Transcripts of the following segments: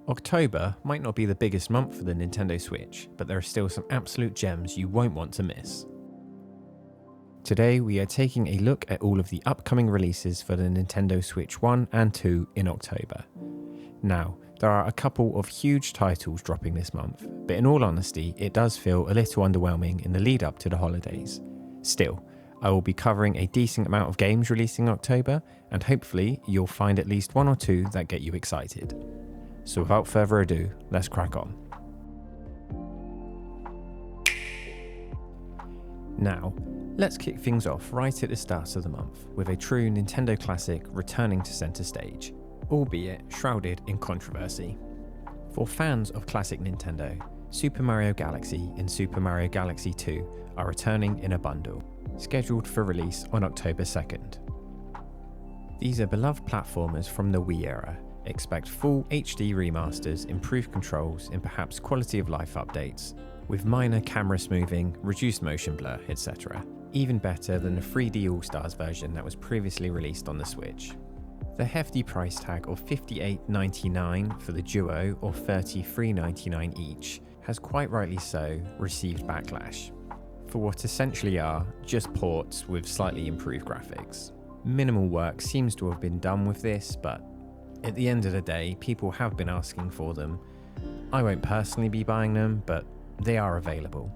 October might not be the biggest month for the Nintendo Switch, but there are still some absolute gems you won't want to miss. Today we are taking a look at all of the upcoming releases for the Nintendo Switch 1 and 2 in October. Now, there are a couple of huge titles dropping this month, but in all honesty, it does feel a little underwhelming in the lead up to the holidays. Still, I will be covering a decent amount of games releasing in October, and hopefully you'll find at least one or two that get you excited. So without further ado, let's crack on. Now, let's kick things off right at the start of the month with a true Nintendo classic returning to centre stage, albeit shrouded in controversy. For fans of classic Nintendo, Super Mario Galaxy and Super Mario Galaxy 2 are returning in a bundle, scheduled for release on October 2nd. These are beloved platformers from the Wii era. Expect full HD remasters, improved controls, and perhaps quality of life updates, with minor camera smoothing, reduced motion blur, etc. Even better than the 3D All-Stars version that was previously released on the Switch. The hefty price tag of $58.99 for the Duo or $33.99 each has quite rightly so received backlash, for what essentially are just ports with slightly improved graphics. Minimal work seems to have been done with this, but at the end of the day, people have been asking for them. I won't personally be buying them, but they are available.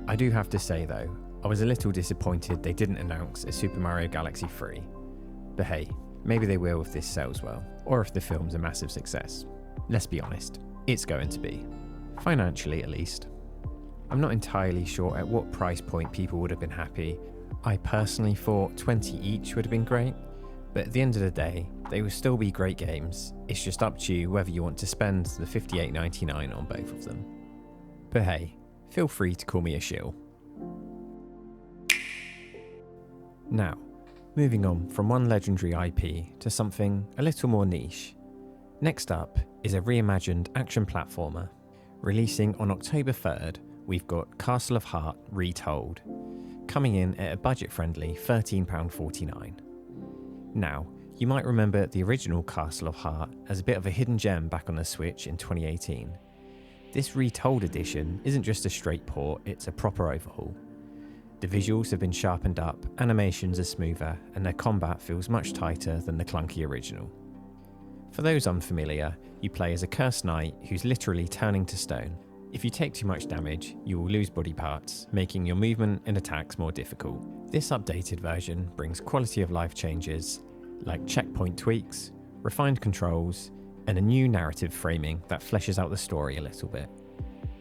I do have to say though, I was a little disappointed they didn't announce a Super Mario Galaxy 3. But hey, maybe they will if this sells well, or if the film's a massive success. Let's be honest, it's going to be. Financially at least. I'm not entirely sure at what price point people would have been happy. I personally thought 20 each would have been great, but at the end of the day, they will still be great games. It's just up to you whether you want to spend the $58.99 on both of them. But hey, feel free to call me a shill. Now, moving on from one legendary IP to something a little more niche. Next up is a reimagined action platformer. Releasing on October 3rd, we've got Castle of Heart Retold, coming in at a budget-friendly £13.49. Now, you might remember the original Castle of Heart as a bit of a hidden gem back on the Switch in 2018. This Retold edition isn't just a straight port, it's a proper overhaul. The visuals have been sharpened up, animations are smoother, and their combat feels much tighter than the clunky original. For those unfamiliar, you play as a cursed knight who's literally turning to stone. If you take too much damage, you will lose body parts, making your movement and attacks more difficult. This updated version brings quality of life changes, like checkpoint tweaks, refined controls, and a new narrative framing that fleshes out the story a little bit.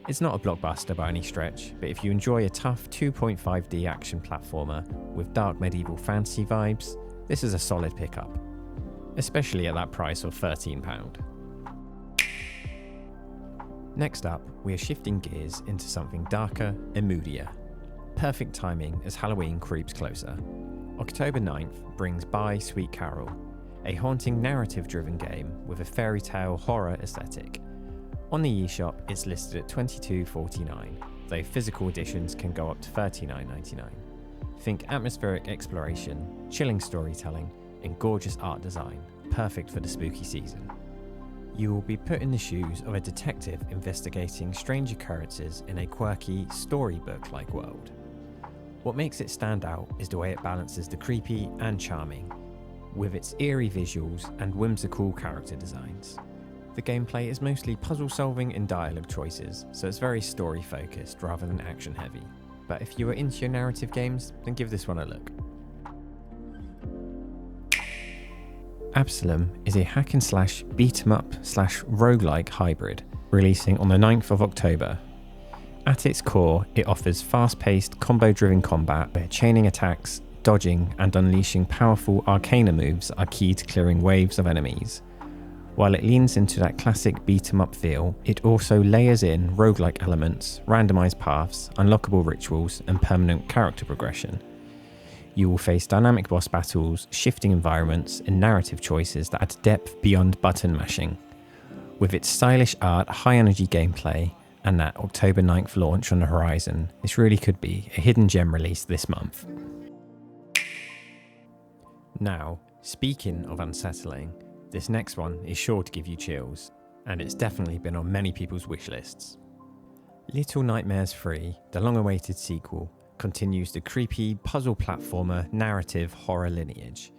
It's not a blockbuster by any stretch, but if you enjoy a tough 2.5D action platformer with dark medieval fantasy vibes, this is a solid pickup, especially at that price of £13. Next up, we are shifting gears into something darker and moodier. Perfect timing as Halloween creeps closer. October 9th brings Bye Sweet Carol, a haunting narrative-driven game with a fairy tale horror aesthetic. On the eShop, it's listed at $22.49, though physical editions can go up to $39.99. Think atmospheric exploration, chilling storytelling, and gorgeous art design, perfect for the spooky season. You will be put in the shoes of a detective investigating strange occurrences in a quirky, storybook-like world. What makes it stand out is the way it balances the creepy and charming, with its eerie visuals and whimsical character designs. The gameplay is mostly puzzle solving and dialogue choices, so it's very story focused rather than action heavy. But if you are into your narrative games, then give this one a look. Abso-lute is a hack and slash beat 'em up slash roguelike hybrid, releasing on the 9th of October. At its core, it offers fast-paced, combo-driven combat where chaining attacks, dodging, and unleashing powerful arcana moves are key to clearing waves of enemies. While it leans into that classic beat-em-up feel, it also layers in roguelike elements, randomized paths, unlockable rituals, and permanent character progression. You will face dynamic boss battles, shifting environments, and narrative choices that add depth beyond button mashing. With its stylish art, high-energy gameplay, and that October 9th launch on the horizon, this really could be a hidden gem release this month. Now, speaking of unsettling, this next one is sure to give you chills. and it's definitely been on many people's wish lists. Little Nightmares 3, the long-awaited sequel, continues the creepy puzzle platformer narrative horror lineage.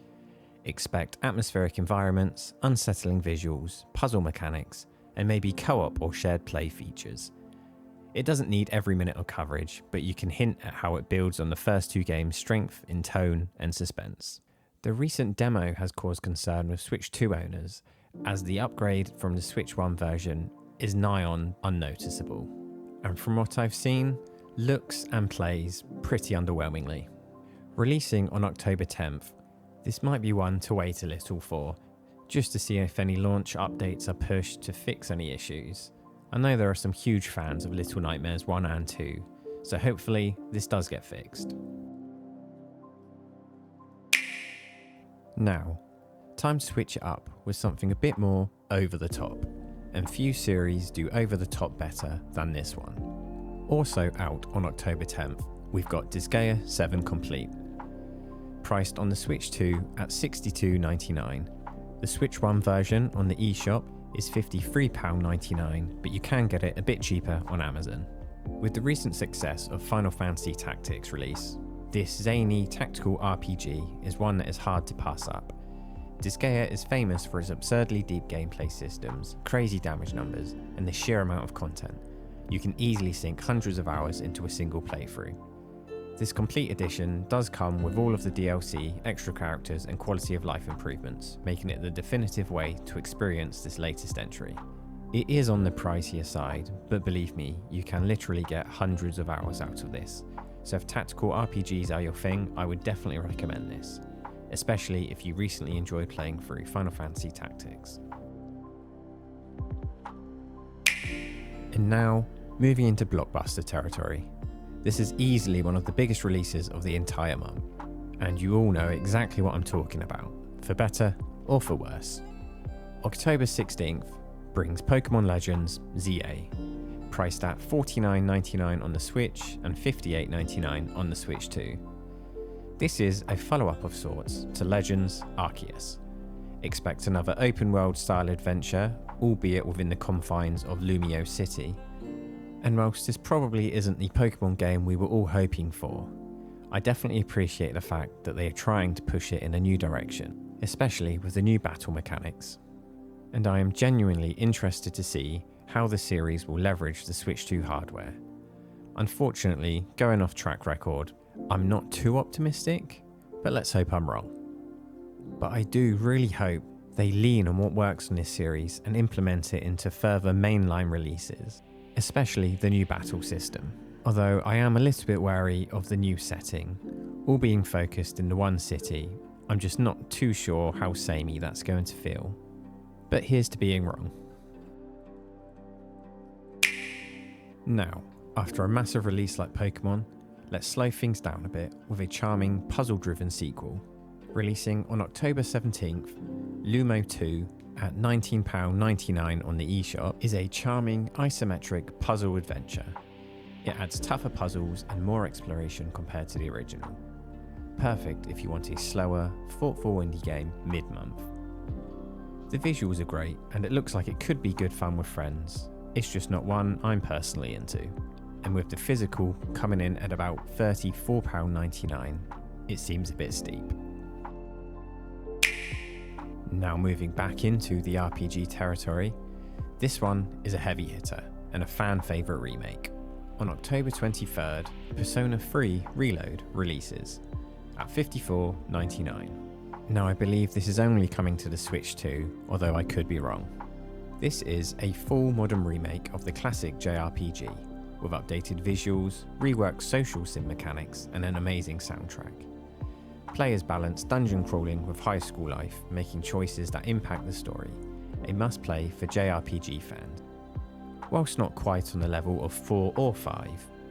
Expect atmospheric environments, unsettling visuals, puzzle mechanics, and maybe co-op or shared play features. It doesn't need every minute of coverage, but you can hint at how it builds on the first two games' strength in tone and suspense. The recent demo has caused concern with Switch 2 owners, as the upgrade from the Switch 1 version is nigh on unnoticeable. And from what I've seen, looks and plays pretty underwhelmingly. Releasing on October 10th, this might be one to wait a little for, just to see if any launch updates are pushed to fix any issues. I know there are some huge fans of Little Nightmares 1 and 2, so hopefully this does get fixed. Now, time to switch it up with something a bit more over the top, and few series do over the top better than this one. Also out on October 10th, we've got Disgaea 7 Complete. Priced on the Switch 2 at $62.99. The Switch 1 version on the eShop is £53.99, but you can get it a bit cheaper on Amazon. With the recent success of Final Fantasy Tactics release, this zany tactical RPG is one that is hard to pass up. Disgaea is famous for its absurdly deep gameplay systems, crazy damage numbers, and the sheer amount of content. You can easily sink hundreds of hours into a single playthrough. This complete edition does come with all of the DLC, extra characters, and quality of life improvements, making it the definitive way to experience this latest entry. It is on the pricier side, but believe me, you can literally get hundreds of hours out of this. So if tactical RPGs are your thing, I would definitely recommend this, especially if you recently enjoyed playing through Final Fantasy Tactics. And now, moving into blockbuster territory. This is easily one of the biggest releases of the entire month, and you all know exactly what I'm talking about, for better or for worse. October 16th brings Pokemon Legends ZA, priced at $49.99 on the Switch and $58.99 on the Switch 2. This is a follow-up of sorts to Legends Arceus. Expect another open-world style adventure, albeit within the confines of Lumo City. And whilst this probably isn't the Pokemon game we were all hoping for, I definitely appreciate the fact that they are trying to push it in a new direction, especially with the new battle mechanics. And I am genuinely interested to see how the series will leverage the Switch 2 hardware. Unfortunately, going off track record, I'm not too optimistic, but let's hope I'm wrong. But I do really hope they lean on what works on this series and implement it into further mainline releases, especially the new battle system. Although I am a little bit wary of the new setting, all being focused in the one city. I'm just not too sure how samey that's going to feel. But here's to being wrong. Now, after a massive release like Pokemon, let's slow things down a bit with a charming puzzle-driven sequel. Releasing on October 17th, Lumo 2 at £19.99 on the eShop is a charming isometric puzzle adventure. It adds tougher puzzles and more exploration compared to the original. Perfect if you want a slower, thoughtful indie game mid-month. The visuals are great and it looks like it could be good fun with friends. It's just not one I'm personally into. And with the physical coming in at about £34.99, it seems a bit steep. Now moving back into the RPG territory, this one is a heavy hitter and a fan favourite remake. On October 23rd, Persona 3 Reload releases at $54.99. Now I believe this is only coming to the Switch 2, although I could be wrong. This is a full modern remake of the classic JRPG, with updated visuals, reworked social sim mechanics, and an amazing soundtrack. Players balance dungeon crawling with high school life, making choices that impact the story. A must-play for JRPG fans. Whilst not quite on the level of 4 or 5,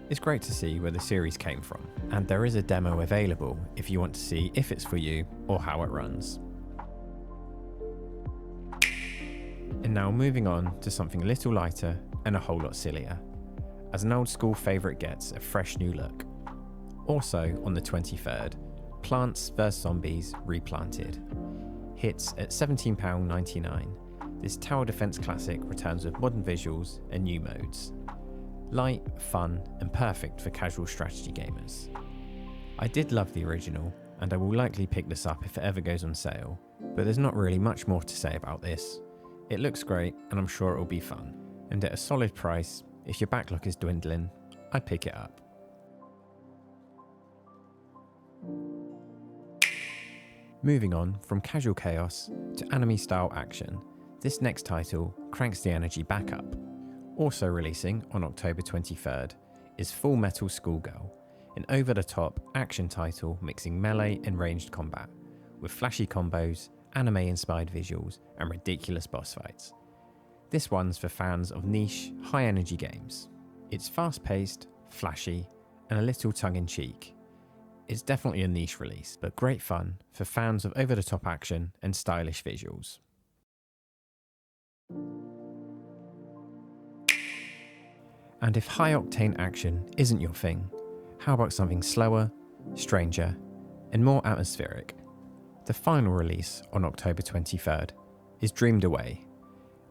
it's great to see where the series came from, and there is a demo available if you want to see if it's for you or how it runs. And now moving on to something a little lighter and a whole lot sillier, as an old school favourite gets a fresh new look. Also on the 23rd, Plants vs Zombies Replanted hits at £17.99. this tower defense classic returns with modern visuals and new modes. Light, fun, and perfect for casual strategy gamers. I did love the original, and I will likely pick this up if it ever goes on sale, but there's not really much more to say about this. It looks great, and I'm sure it will be fun, and at a solid price, if your backlog is dwindling, I'd pick it up. Moving on from casual chaos to anime-style action, this next title cranks the energy back up. Also releasing on October 23rd is Full Metal Schoolgirl, an over-the-top action title mixing melee and ranged combat, with flashy combos, anime-inspired visuals, and ridiculous boss fights. This one's for fans of niche, high-energy games. It's fast-paced, flashy, and a little tongue-in-cheek. It's definitely a niche release, but great fun for fans of over-the-top action and stylish visuals. And if high-octane action isn't your thing, how about something slower, stranger, and more atmospheric? The final release on October 23rd is Dreamed Away,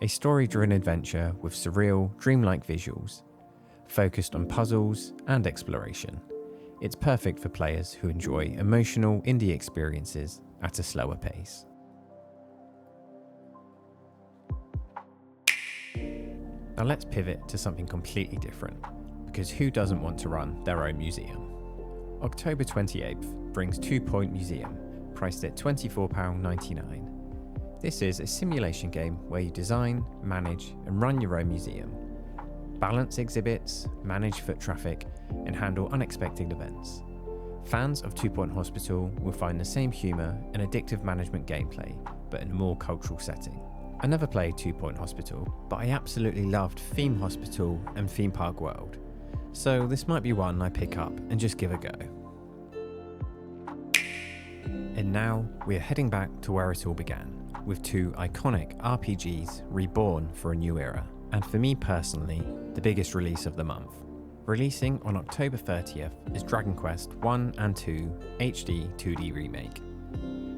a story-driven adventure with surreal, dreamlike visuals, focused on puzzles and exploration. It's perfect for players who enjoy emotional indie experiences at a slower pace. Now let's pivot to something completely different, because who doesn't want to run their own museum? October 28th brings 2 Point Museum, priced at £24.99. This is a simulation game where you design, manage, and run your own museum. Balance exhibits, manage foot traffic, and handle unexpected events. Fans of 2 Point Hospital will find the same humour and addictive management gameplay, but in a more cultural setting. I never played 2 Point Hospital, but I absolutely loved Theme Hospital and Theme Park World, so this might be one I pick up and just give a go. And now we're heading back to where it all began, with 2 iconic RPGs reborn for a new era, and for me personally, the biggest release of the month. Releasing on October 30th is Dragon Quest 1 and 2 HD 2D Remake,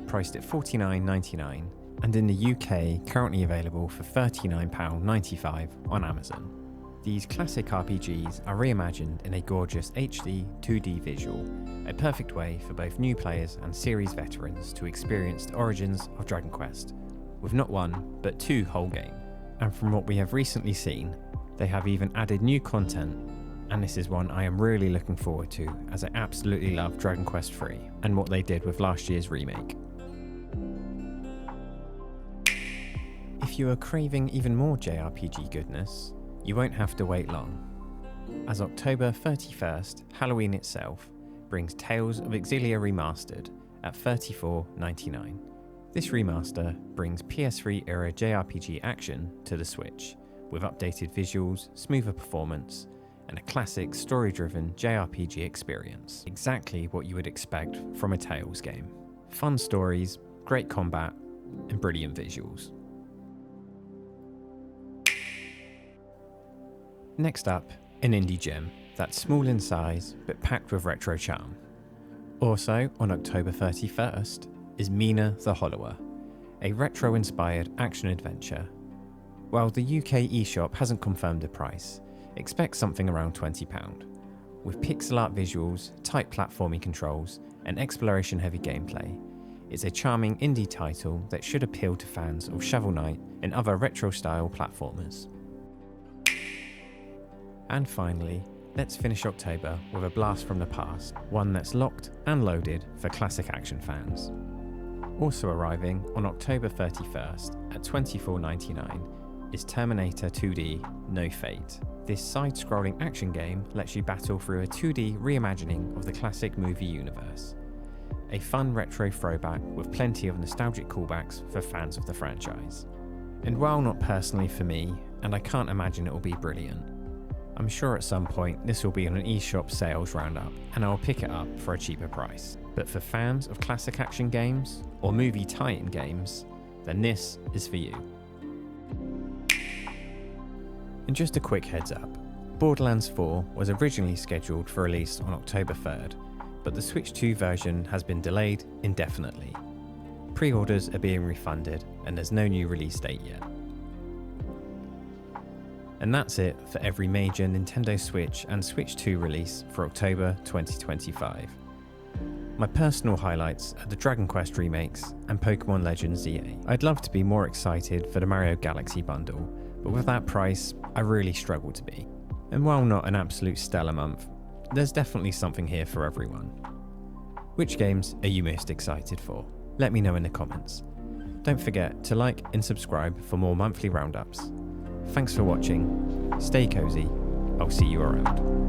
priced at $49.99, and in the UK currently available for £39.95 on Amazon. These classic RPGs are reimagined in a gorgeous HD 2D visual, a perfect way for both new players and series veterans to experience the origins of Dragon Quest, with not one, but 2 whole games. And from what we have recently seen, they have even added new content, and this is one I am really looking forward to, as I absolutely love Dragon Quest III and what they did with last year's remake. If you are craving even more JRPG goodness, you won't have to wait long, as October 31st, Halloween itself, brings Tales of Exilia Remastered at $34.99. This remaster brings PS3 era JRPG action to the Switch, with updated visuals, smoother performance, and a classic story-driven JRPG experience. Exactly what you would expect from a Tales game. Fun stories, great combat, and brilliant visuals. Next up, an indie gem that's small in size but packed with retro charm. Also on October 31st is Mina the Hollower, a retro-inspired action-adventure. While the UK eShop hasn't confirmed the price, expect something around £20. With pixel art visuals, tight platforming controls, and exploration-heavy gameplay, it's a charming indie title that should appeal to fans of Shovel Knight and other retro-style platformers. And finally, let's finish October with a blast from the past, one that's locked and loaded for classic action fans. Also arriving on October 31st at $24.99 is Terminator 2D No Fate. This side-scrolling action game lets you battle through a 2D reimagining of the classic movie universe. A fun retro throwback with plenty of nostalgic callbacks for fans of the franchise. And while not personally for me, and I can't imagine it will be brilliant, I'm sure at some point this will be on an eShop sales roundup and I'll pick it up for a cheaper price. But for fans of classic action games or movie tie-in games, then this is for you. And just a quick heads up, Borderlands 4 was originally scheduled for release on October 3rd, but the Switch 2 version has been delayed indefinitely. Pre-orders are being refunded and there's no new release date yet. And that's it for every major Nintendo Switch and Switch 2 release for October 2025. My personal highlights are the Dragon Quest remakes and Pokemon Legends ZA. I'd love to be more excited for the Mario Galaxy bundle, but with that price, I really struggle to be. And while not an absolute stellar month, there's definitely something here for everyone. Which games are you most excited for? Let me know in the comments. Don't forget to like and subscribe for more monthly roundups. Thanks for watching, stay cozy, I'll see you around.